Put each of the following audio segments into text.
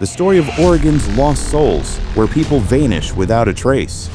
the story of Oregon's lost souls, where people vanish without a trace.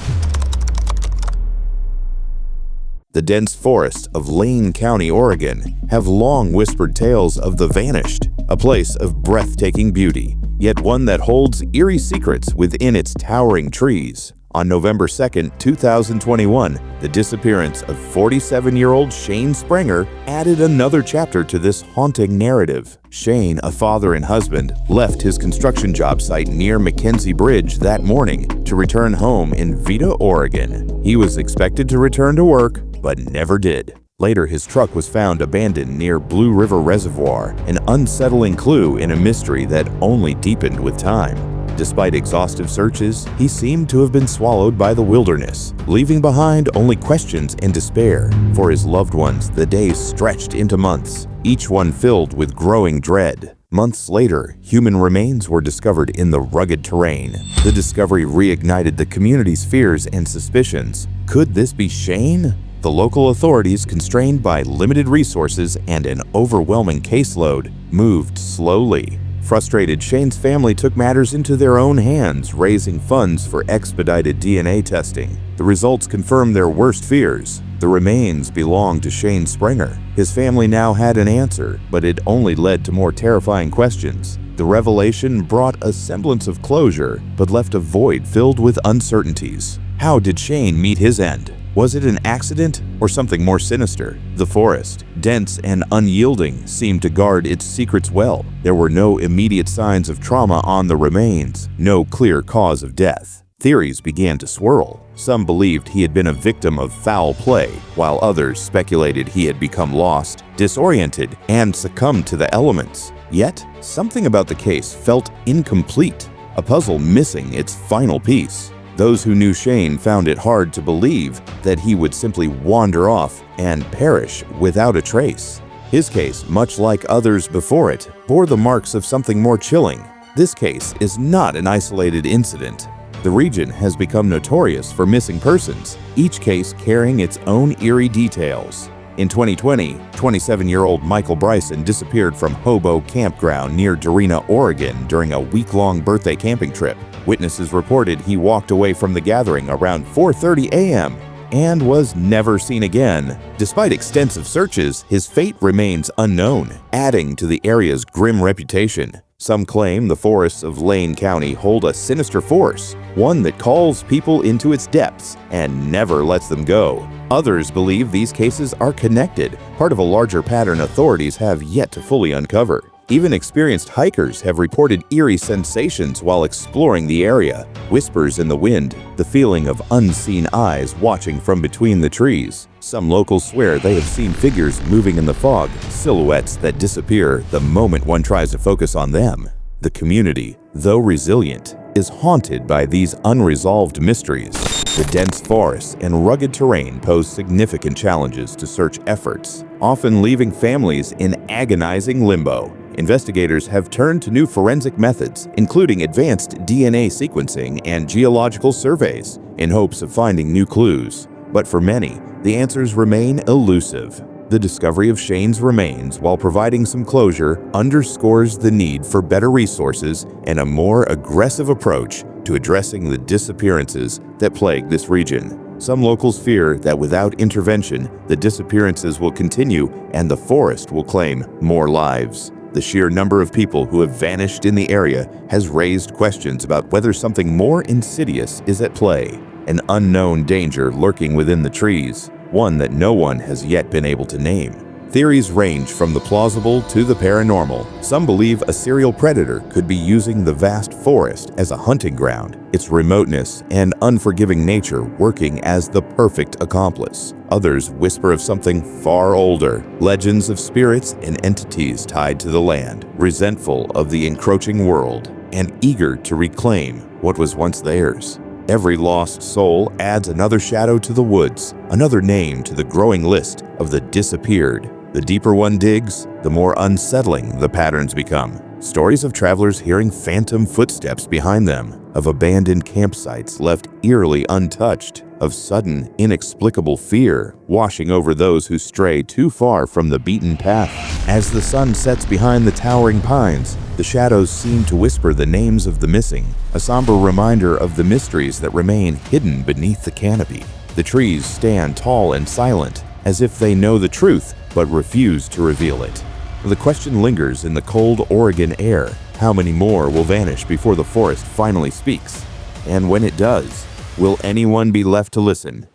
The dense forests of Lane County, Oregon, have long whispered tales of the vanished, a place of breathtaking beauty, yet one that holds eerie secrets within its towering trees. On November 2, 2021, the disappearance of 47-year-old Shane Sprenger added another chapter to this haunting narrative. Shane, a father and husband, left his construction job site near McKenzie Bridge that morning to return home in Vida, Oregon. He was expected to return to work, but never did. Later, his truck was found abandoned near Blue River Reservoir, an unsettling clue in a mystery that only deepened with time. Despite exhaustive searches, he seemed to have been swallowed by the wilderness, leaving behind only questions and despair. For his loved ones, the days stretched into months, each one filled with growing dread. Months later, human remains were discovered in the rugged terrain. The discovery reignited the community's fears and suspicions. Could this be Shane? The local authorities, constrained by limited resources and an overwhelming caseload, moved slowly. Frustrated, Shane's family took matters into their own hands, raising funds for expedited DNA testing. The results confirmed their worst fears. The remains belonged to Shane Sprenger. His family now had an answer, but it only led to more terrifying questions. The revelation brought a semblance of closure, but left a void filled with uncertainties. How did Shane meet his end? Was it an accident or something more sinister? The forest, dense and unyielding, seemed to guard its secrets well. There were no immediate signs of trauma on the remains, no clear cause of death. Theories began to swirl. Some believed he had been a victim of foul play, while others speculated he had become lost, disoriented, and succumbed to the elements. Yet, something about the case felt incomplete, a puzzle missing its final piece. Those who knew Shane found it hard to believe that he would simply wander off and perish without a trace. His case, much like others before it, bore the marks of something more chilling. This case is not an isolated incident. The region has become notorious for missing persons, each case carrying its own eerie details. In 2020, 27-year-old Michael Bryson disappeared from Hobo Campground near Dorena, Oregon during a week-long birthday camping trip. Witnesses reported he walked away from the gathering around 4:30 a.m. and was never seen again. Despite extensive searches, his fate remains unknown, adding to the area's grim reputation. Some claim the forests of Lane County hold a sinister force, one that calls people into its depths and never lets them go. Others believe these cases are connected, part of a larger pattern authorities have yet to fully uncover. Even experienced hikers have reported eerie sensations while exploring the area. Whispers in the wind, the feeling of unseen eyes watching from between the trees. Some locals swear they have seen figures moving in the fog, silhouettes that disappear the moment one tries to focus on them. The community, though resilient, is haunted by these unresolved mysteries. The dense forests and rugged terrain pose significant challenges to search efforts, often leaving families in agonizing limbo. Investigators have turned to new forensic methods, including advanced DNA sequencing and geological surveys, in hopes of finding new clues. But for many, the answers remain elusive. The discovery of Shane's remains, while providing some closure, underscores the need for better resources and a more aggressive approach to addressing the disappearances that plague this region. Some locals fear that without intervention, the disappearances will continue and the forest will claim more lives. The sheer number of people who have vanished in the area has raised questions about whether something more insidious is at play, an unknown danger lurking within the trees, one that no one has yet been able to name. Theories range from the plausible to the paranormal. Some believe a serial predator could be using the vast forest as a hunting ground, its remoteness and unforgiving nature working as the perfect accomplice. Others whisper of something far older, legends of spirits and entities tied to the land, resentful of the encroaching world and eager to reclaim what was once theirs. Every lost soul adds another shadow to the woods, another name to the growing list of the disappeared. The deeper one digs, the more unsettling the patterns become. Stories of travelers hearing phantom footsteps behind them, of abandoned campsites left eerily untouched, of sudden, inexplicable fear washing over those who stray too far from the beaten path. As the sun sets behind the towering pines, the shadows seem to whisper the names of the missing, a somber reminder of the mysteries that remain hidden beneath the canopy. The trees stand tall and silent, as if they know the truth but refuse to reveal it. The question lingers in the cold Oregon air. How many more will vanish before the forest finally speaks? And when it does, will anyone be left to listen?